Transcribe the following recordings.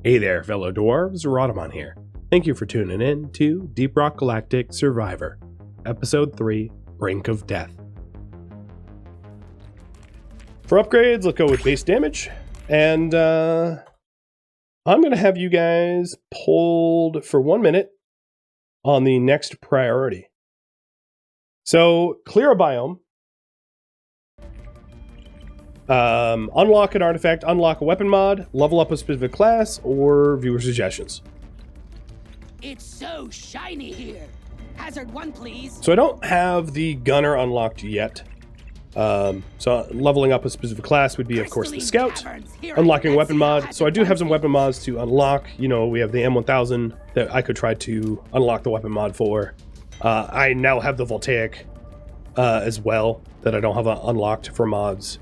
Hey there, fellow dwarves, Rhadamant here. Thank you for tuning in to Deep Rock Galactic Survivor, Episode 3, Brink of Death. For upgrades, let's go with base damage, and I'm going to have you guys pulled for 1 minute on the next priority. So, clear a biome, unlock an artifact, unlock a weapon mod, level up a specific class, or viewer suggestions. It's so shiny here. Hazard 1, please. So I don't have the gunner unlocked yet. So leveling up a specific class would be, of course, the scout. Unlocking weapon mod. So I do have some weapon mods to unlock. You know, we have the M1000 that I could try to unlock the weapon mod for. I now have the voltaic as well that I don't have unlocked for mods.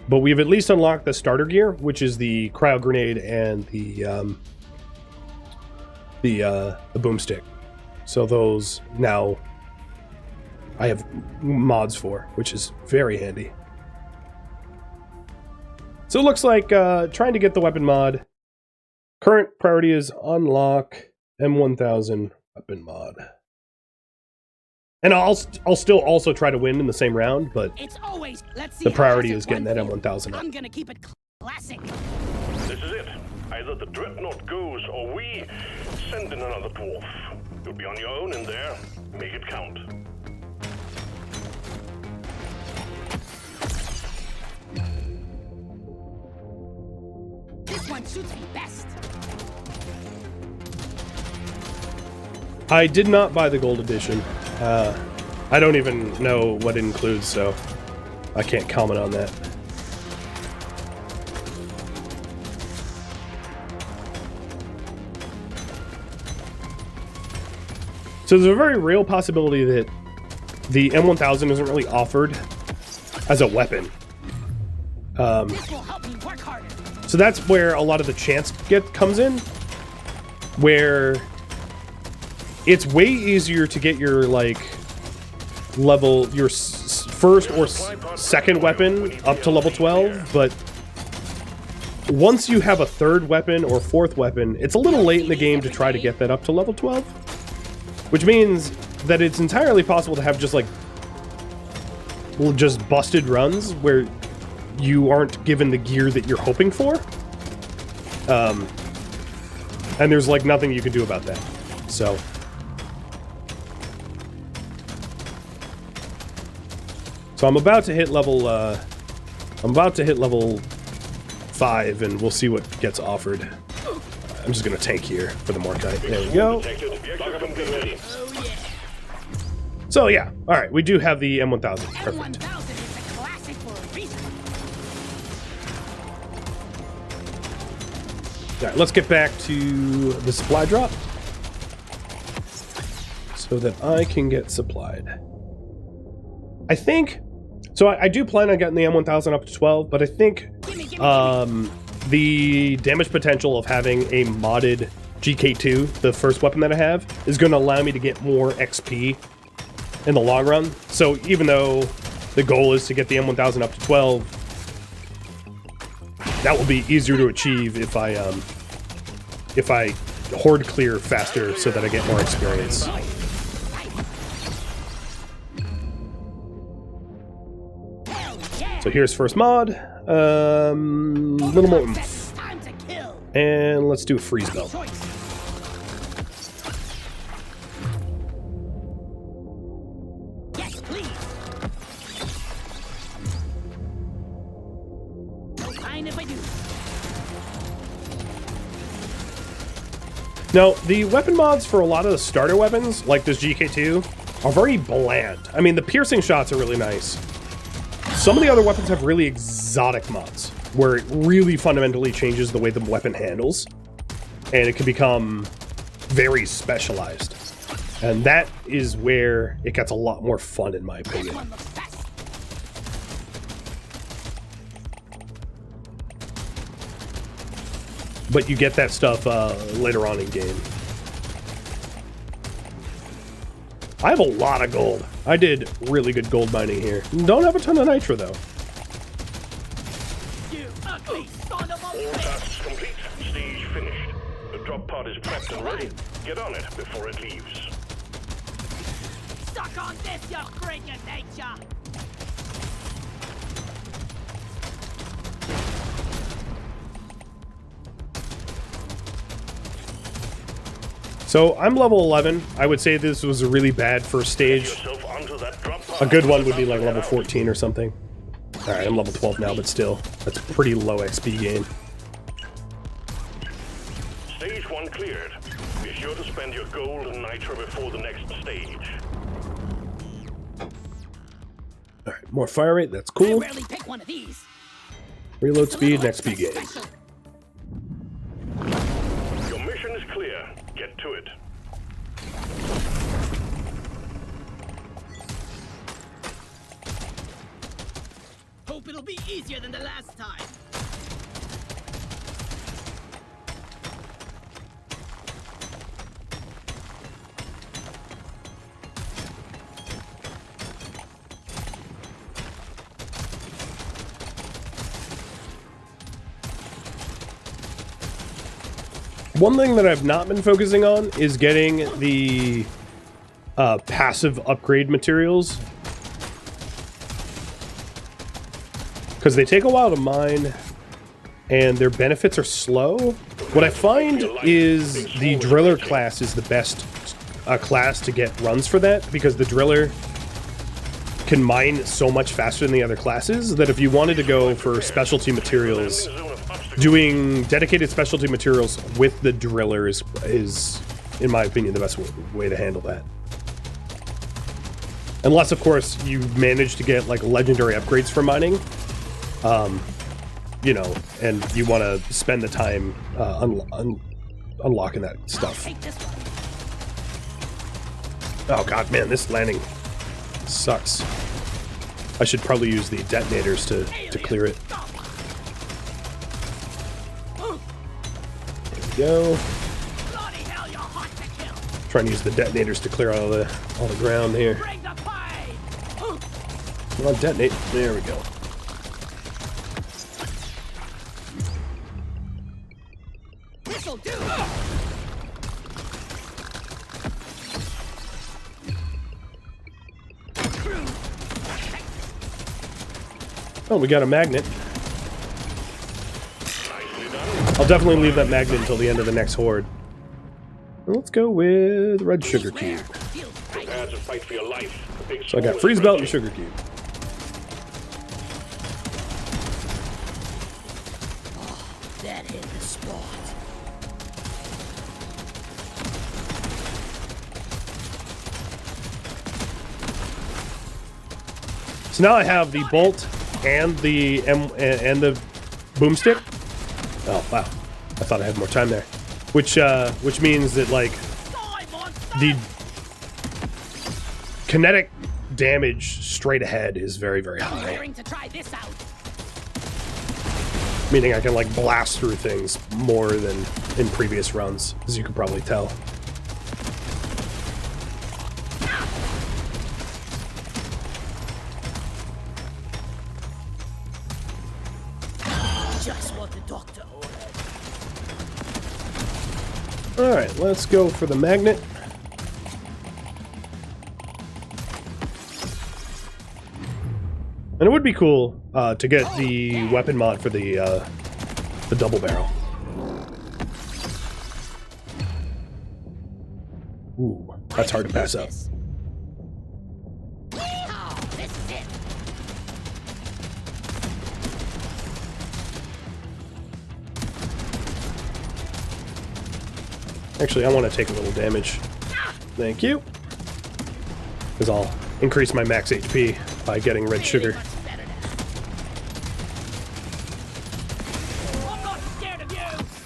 But we've at least unlocked the starter gear, which is the cryo grenade and the boomstick. So those now I have mods for, which is very handy. So it looks like trying to get the weapon mod. Current priority is unlock M1000 weapon mod. And I'll still also try to win in the same round, but it's always, let's see, the priority is getting that M1000 up. I'm gonna keep it classic. This is it. Either the dreadnought goes or we send in another dwarf. You'll be on your own in there. Make it count. This one suits me best. I did not buy the gold edition. I don't even know what it includes, so I can't comment on that. So there's a very real possibility that the M1000 isn't really offered as a weapon. This will help me work harder. So that's where a lot of the chance comes in, where it's way easier to get your level, your first or second weapon up to level 12, but once you have a third weapon or fourth weapon, it's a little late in the game to try to get that up to level 12, which means that it's entirely possible to have just busted runs where you aren't given the gear that you're hoping for, and there's nothing you can do about that. So I'm about to hit level. I'm about to hit level 5, and we'll see what gets offered. I'm just gonna tank here for the Morkite. There we go. So yeah, all right. We do have the M1000. Perfect. M1000 is a classic for a reason. All right, let's get back to the supply drop so that I can get supplied. I think. So I do plan on getting the M1000 up to 12, but I think the damage potential of having a modded GK2, the first weapon that I have, is going to allow me to get more XP in the long run. So even though the goal is to get the M1000 up to 12, that will be easier to achieve if I horde clear faster so that I get more experience. So here's first mod, little more oomph. And let's do a freeze belt. Yes, please. No mind if I do. Now, the weapon mods for a lot of the starter weapons, like this GK2, are very bland. I mean, the piercing shots are really nice. Some of the other weapons have really exotic mods, where it really fundamentally changes the way the weapon handles, and it can become very specialized. And that is where it gets a lot more fun, in my opinion. But you get that stuff later on in game. I have a lot of gold. I did really good gold mining here. Don't have a ton of nitro, though. You ugly son of a All tasks complete. Stage finished. pod is prepped and ready. Get on it before it leaves. Suck on this, you freak of nature! So I'm level 11. I would say this was a really bad first stage. Yourself onto that drop pod. A good one would be like level 14 or something. Alright, I'm level 12 now, but still, that's a pretty low XP gain. Stage 1 cleared. Be sure to spend your gold and nitro before the next stage. Alright, more fire rate, that's I cool. rarely pick one of these. Reload speed, next speed gain. Special. Your mission is clear. Get to it. Hope it'll be easier than the last time. One thing that I've not been focusing on is getting the passive upgrade materials. Because they take a while to mine, and their benefits are slow. What I find is the driller class is the best class to get runs for that, because the driller can mine so much faster than the other classes that if you wanted to go for specialty materials, doing dedicated specialty materials with the driller is in my opinion, the best way to handle that. Unless, of course, you manage to get like legendary upgrades for mining. You know, and you want to spend the time unlocking that stuff. Oh god, man, this landing sucks. I should probably use the detonators to clear it. There we go. Trying to use the detonators to clear all the ground here. Come on, detonate. There we go. Oh, we got a magnet. I'll definitely leave that magnet until the end of the next horde. Let's go with red sugar cube. Prepare to fight for your life. So I got freeze belt and sugar cube. That hit the spot. So now I have the bolt and the boomstick. Oh wow! I thought I had more time there, which means that like the kinetic damage straight ahead is very, very high. Meaning I can like blast through things more than in previous runs, as you can probably tell. Just what the doctor ordered. Alright, let's go for the magnet. And it would be cool to get the weapon mod for the double barrel. Ooh, that's hard to pass up. Actually, I want to take a little damage. Thank you. Because I'll increase my max HP by getting red sugar.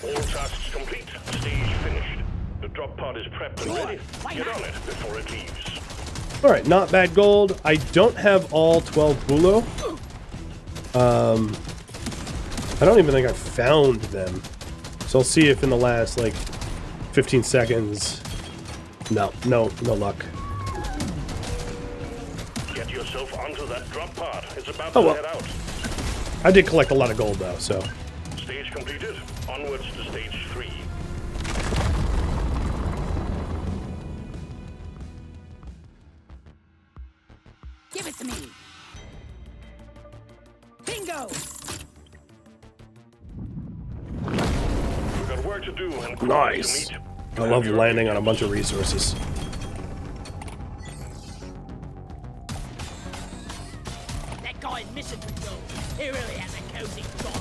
All tasks complete. Stage finished. The drop pod is prepped and ready. Get on it before it leaves. Alright, not bad gold. I don't have all 12 bulo. I don't even think I found them. So I'll see if in the last, like, 15 seconds... No luck. Get yourself onto that drop pod. It's about Oh, to well. head out. I did collect a lot of gold, though, so... Stage completed. Onwards to stage 3. go. We've got work to do and Nice. to meet. I love landing on a bunch of resources. That guy in mission control, he really has a cozy job.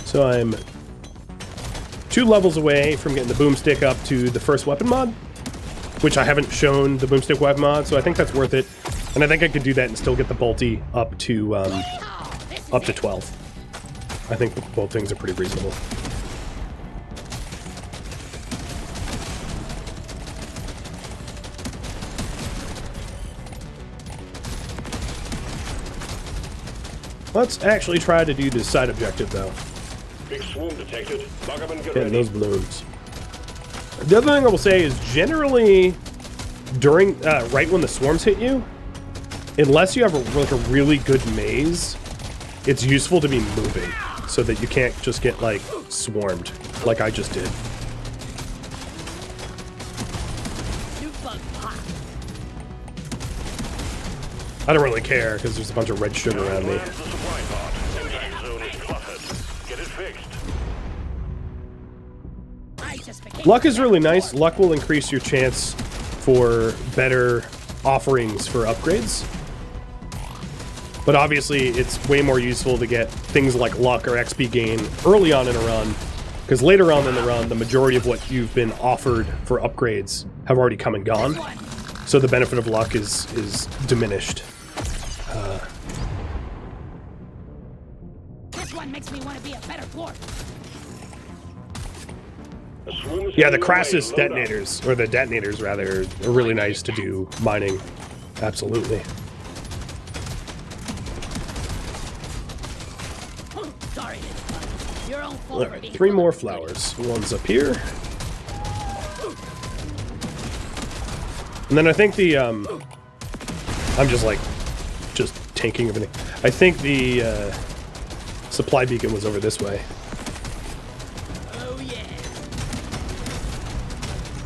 So I'm 2 levels away from getting the boomstick up to the first weapon mod, which I haven't shown the boomstick weapon mod, so I think that's worth it. And I think I could do that and still get the bolty up to 12. I think both things are pretty reasonable. Let's actually try to do this side objective, though. Big swarm detected. Lock up and get Getting ready. those balloons. The other thing I will say is generally during right when the swarms hit you, unless you have like a really good maze, it's useful to be moving so that you can't just get like swarmed like I just did. New bug hot. I don't really care because there's a bunch of red sugar around me. Lands the supply pod. Impact zone is cluttered. Get it fixed. I just became Luck is really nice. Luck will increase your chance for better offerings for upgrades. But obviously, it's way more useful to get things like luck or XP gain early on in a run, because later on in the run, the majority of what you've been offered for upgrades have already come and gone. So the benefit of luck is diminished. This one makes me want to be a better dwarf. A swarm is Yeah, the heading Crassus away. Load up. detonators, or the detonators rather, are really nice to do mining. Absolutely. Sorry, little bug. Your own fault. for Alright, being 3 full more of flowers. One's up here. And then I think the, I'm just tanking everything. I think the, supply beacon was over this way. Oh yeah.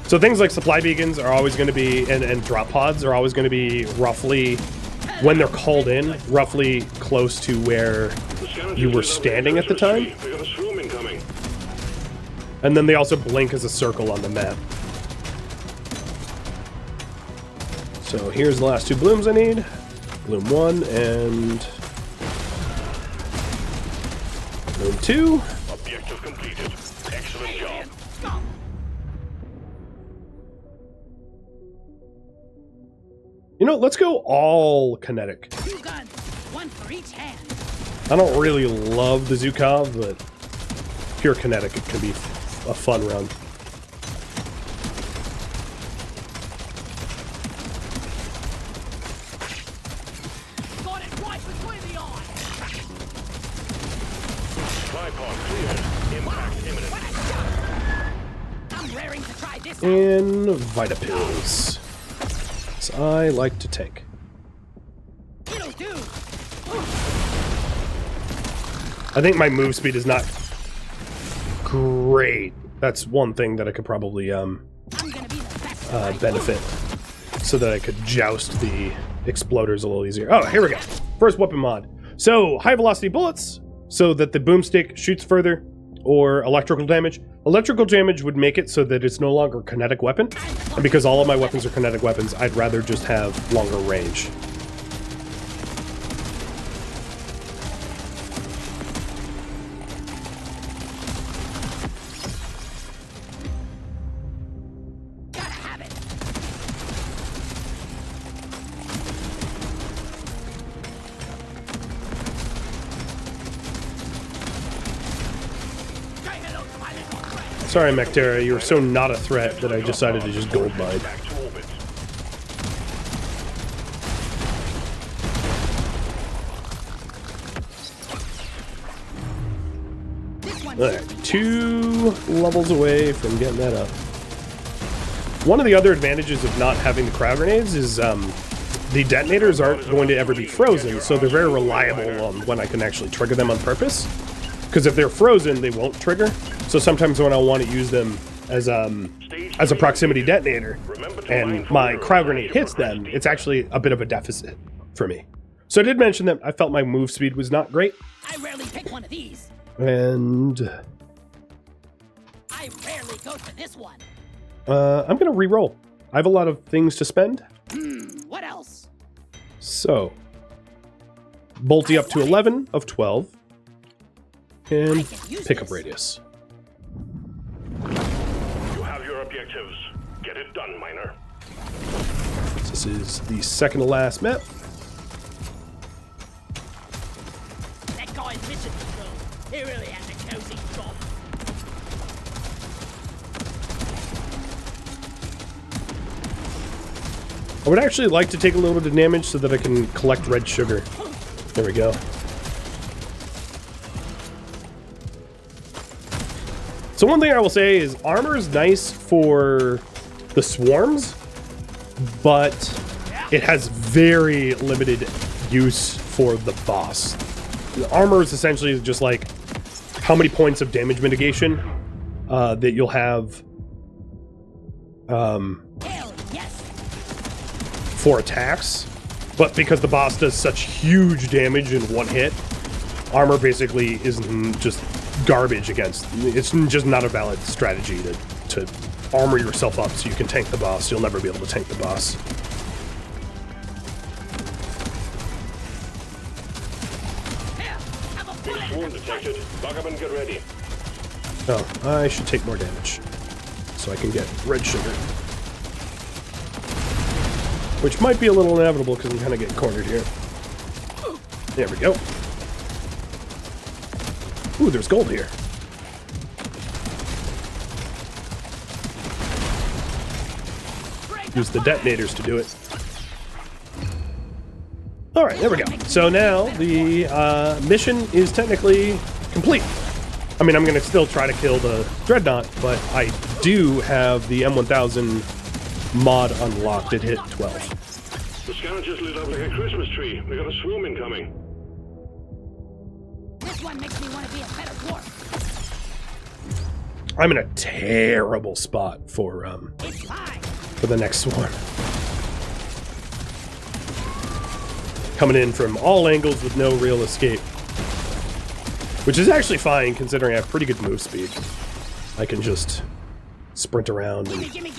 So things like supply beacons are always going to be, and drop pods are always going to be roughly, when they're called in, roughly close to where The scavengers you were is up standing there. at the time. We got a swarm incoming. And then they also blink as a circle on the map. So here's the last 2 blooms I need. Bloom 1 and bloom 2. Objective completed. Excellent job. You know, let's go all kinetic. 2 guns, 1 for each hand. I don't really love the Zukov, but pure kinetic, it can be a fun run. Got it right between the eyes. Tripod cleared. Impact imminent. I'm raring to try this. And Vita Pills. As I like to take. It'll do. I think my move speed is not great. That's one thing that I could probably I'm gonna be the best. benefit, so that I could joust the exploders a little easier. Oh, here we go. First weapon mod. So, high velocity bullets, so that the boomstick shoots further, or electrical damage. Electrical damage would make it so that it's no longer a kinetic weapon, and because all of my weapons are kinetic weapons, I'd rather just have longer range. Gotta have it. Say hello to my little friend. Sorry, Mectera, you were so not a threat that I decided to just gold mine. Back to orbit. This one's Alright, 2 levels away from getting that up. One of the other advantages of not having the crowd grenades is the detonators aren't going to ever be frozen, so they're very reliable on when I can actually trigger them on purpose. Because if they're frozen, they won't trigger. So sometimes when I want to use them as a proximity detonator, and my crowd grenade hits them, it's actually a bit of a deficit. for me. So I did mention that I felt my move speed was not great. I rarely pick one of these. And I rarely go for this one. I'm going to re-roll. I have a lot of things to spend. What else? So, Bolty up to 11 of 12. And pickup radius. You have your objectives. Get it done, miner. This is the second to last map. That guy's mission control. He really has a cozy job. I would actually like to take a little bit of damage so that I can collect red sugar. There we go. So one thing I will say is armor is nice for the swarms, but it has very limited use for the boss. The armor is essentially just like how many points of damage mitigation that you'll have Hell yes. for attacks, but because the boss does such huge damage in one hit, armor basically isn't just garbage against. It's just not a valid strategy to armor yourself up so you can tank the boss. You'll never be able to tank the boss. Here, have a bullet. Swarm detected. Rhadamant, get ready. Oh, I should take more damage so I can get red sugar. Which might be a little inevitable because I'm kind of getting cornered here. There we go. Ooh, there's gold here. Use the detonators to do it. Alright, there we go. So now the mission is technically complete. I mean, I'm going to still try to kill the Dreadnought, but I do have the M1000 mod unlocked. It hit 12. The scanner just lit up like a Christmas tree. We got a swarm incoming. This one makes me want to be a better dwarf. I'm in a terrible spot for It's fine. the next swarm. Coming in from all angles with no real escape. Which is actually fine considering I have pretty good move speed. I can just sprint around and... Gimme.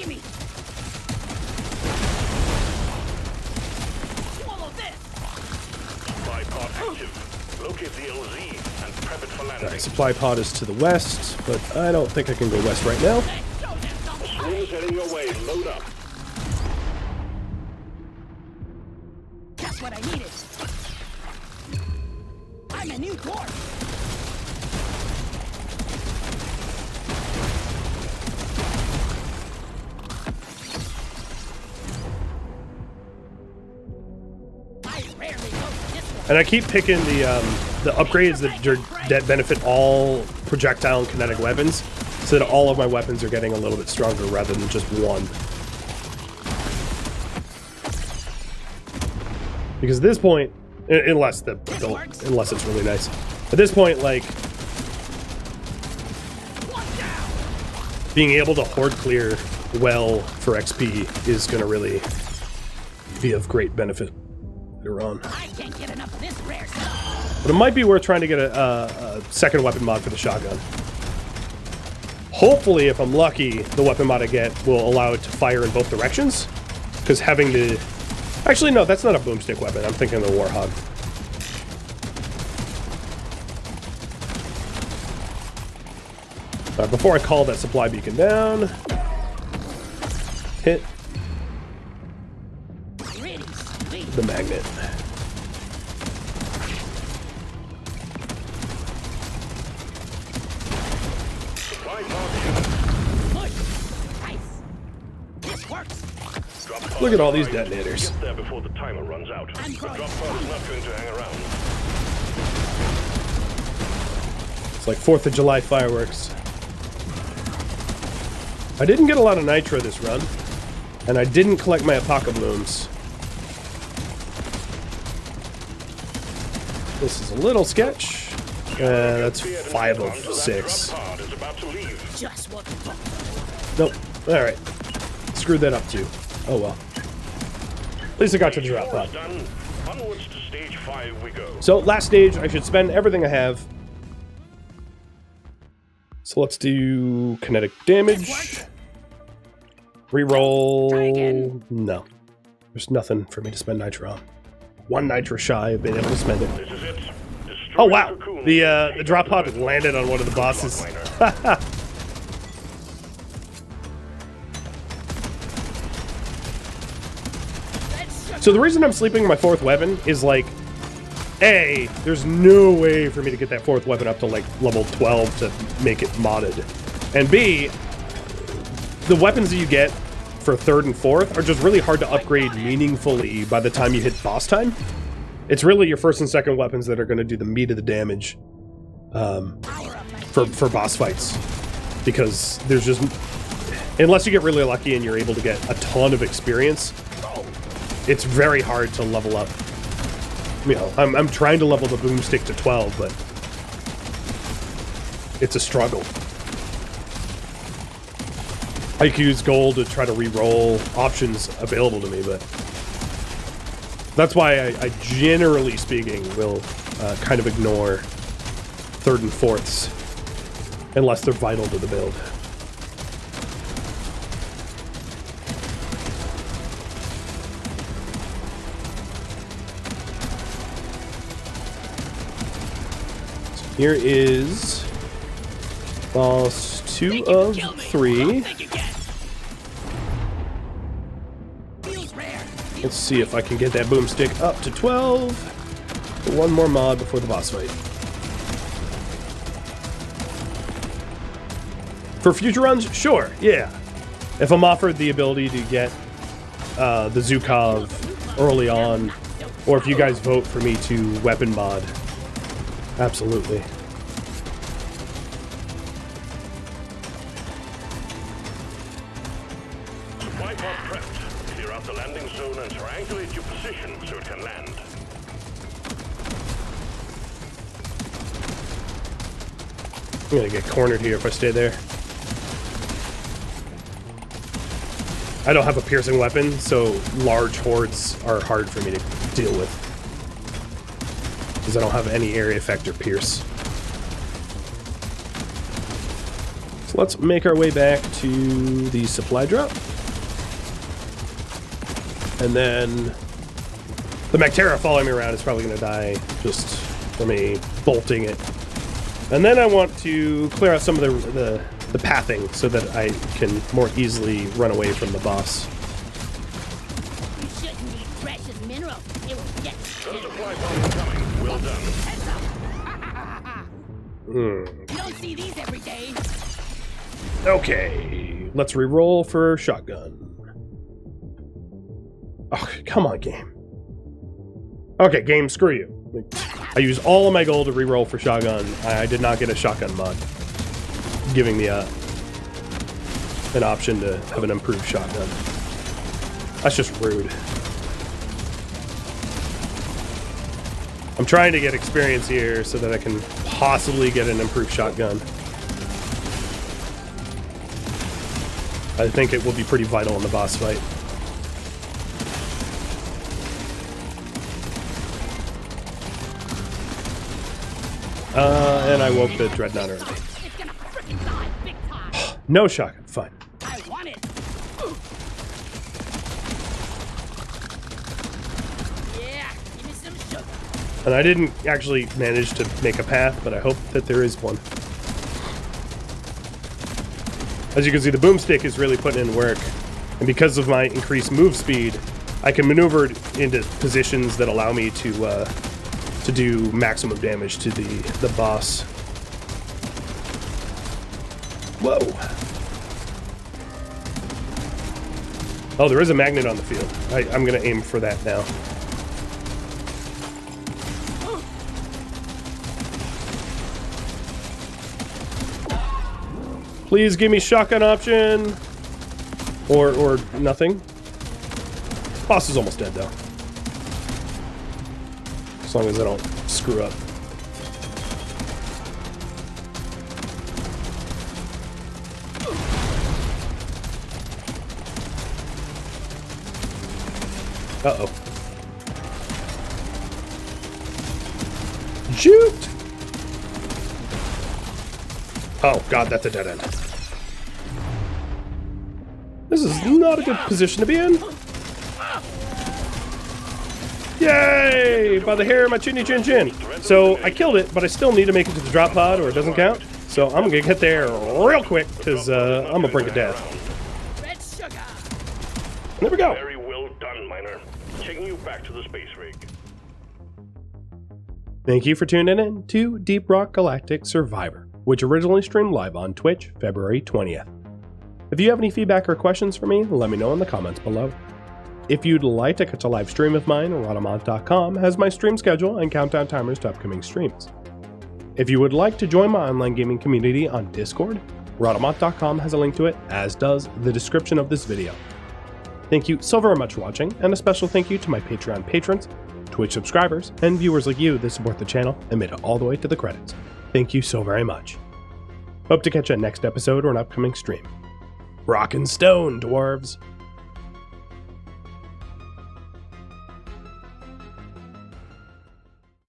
Swallow this. Supply pod active. Locate the LZ and prep it for landing. Alright, supply pod is to the west, but I don't think I can go west right now. Let's show them some Swarm is heading your way. Load up. That's what I needed. I'm a new dwarf. I rarely go for this one. And I keep picking the upgrades that benefit all projectile and kinetic weapons, so that all of my weapons are getting a little bit stronger rather than just one. Because at this point, unless it's really nice, at this point, like being able to horde clear well for XP is going to really be of great benefit later on. I can't get enough of this rare stuff. But it might be worth trying to get a second weapon mod for the shotgun. Hopefully, if I'm lucky, the weapon mod I get will allow it to fire in both directions. Because having the... Actually, no, that's not a boomstick weapon. I'm thinking of the Warhog. Before I call that supply beacon down... Hit Pretty sweet. the magnet. Supply pod here. Look. Nice. This works. Drop pod Look at all these arrived. detonators. Get there before the timer runs out. I'm The growing drop pod is not going to hang around. It's like 4th of July fireworks. I didn't get a lot of nitro this run, and I didn't collect my Apoca blooms. This is a little sketch. That's 5 of 6. Drop pod is about to leave. Just what the fuck. Nope. Alright. Screwed that up too. Oh well. At least I got to the drop pod. Done. Onwards to stage 5 we go. So last stage, I should spend everything I have. So let's do kinetic damage. Reroll. No. There's nothing for me to spend nitro on. 1 nitro shy of being able to spend it. This is it. Destroy Oh wow! the cocoon. The drop pod landed on one of the bosses. So the reason I'm sleeping my 4th weapon is like, A, there's no way for me to get that 4th weapon up to like level 12 to make it modded. And B, the weapons that you get for 3rd and 4th are just really hard to upgrade meaningfully by the time you hit boss time. It's really your 1st and 2nd weapons that are going to do the meat of the damage for boss fights. Because there's just... Unless you get really lucky and you're able to get a ton of experience, it's very hard to level up. You know, I'm trying to level the boomstick to 12, but it's a struggle. I could use gold to try to re-roll options available to me, but that's why I generally speaking will kind of ignore 3rd and 4ths unless they're vital to the build. Here is boss 2 of 3. Let's see if I can get that boomstick up to 12. One more mod before the boss fight. For future runs, sure, yeah. If I'm offered the ability to get the Zukov early on, or if you guys vote for me to weapon mod, absolutely. Supply pod prepped. Clear out the landing zone and triangulate your position so it can land. I'm gonna get cornered here if I stay there. I don't have a piercing weapon, so large hordes are hard for me to deal with. Because I don't have any area effect or pierce. So let's make our way back to the supply drop. And then the Mactera following me around is probably going to die just from me bolting it. And then I want to clear out some of the pathing so that I can more easily run away from the boss. You shouldn't need precious minerals. It will get The supply pod coming. Well done. You don't see these every day. Okay, let's re-roll for shotgun. Oh, come on, game. Okay, game, screw you. I used all of my gold to re-roll for shotgun. I did not get a shotgun mod, giving me an option to have an improved shotgun. That's just rude. I'm trying to get experience here so that I can possibly get an improved shotgun. I think it will be pretty vital in the boss fight. And I woke the Dreadnought early. It's gonna frickin' die big time. No shotgun, fine. I want it. Yeah, give me some sugar. And I didn't actually manage to make a path, but I hope that there is one. As you can see, the boomstick is really putting in work. And because of my increased move speed, I can maneuver into positions that allow me to do maximum damage to the boss. Whoa. Oh, there is a magnet on the field. I'm going to aim for that now. Please give me shotgun option. Or nothing. Boss is almost dead, though. As long as I don't screw up. Uh-oh. Shoot! Oh god, that's a dead end. This is not a good position to be in. Yay! By the hair of my chinny chin chin. So I killed it, but I still need to make it to the drop pod or it doesn't count. So I'm gonna get there real quick because I'm a brink of death. Red sugar. There we go. Very well done, Miner. Taking you back to the space rig. Thank you for tuning in to Deep Rock Galactic Survivor, which originally streamed live on Twitch February 20th. If you have any feedback or questions for me, let me know in the comments below. If you'd like to catch a live stream of mine, Rhadamant.com has my stream schedule and countdown timers to upcoming streams. If you would like to join my online gaming community on Discord, Rhadamant.com has a link to it, as does the description of this video. Thank you so very much for watching, and a special thank you to my Patreon patrons, Twitch subscribers, and viewers like you that support the channel and made it all the way to the credits. Thank you so very much. Hope to catch you at next episode or an upcoming stream. Rock and stone, dwarves!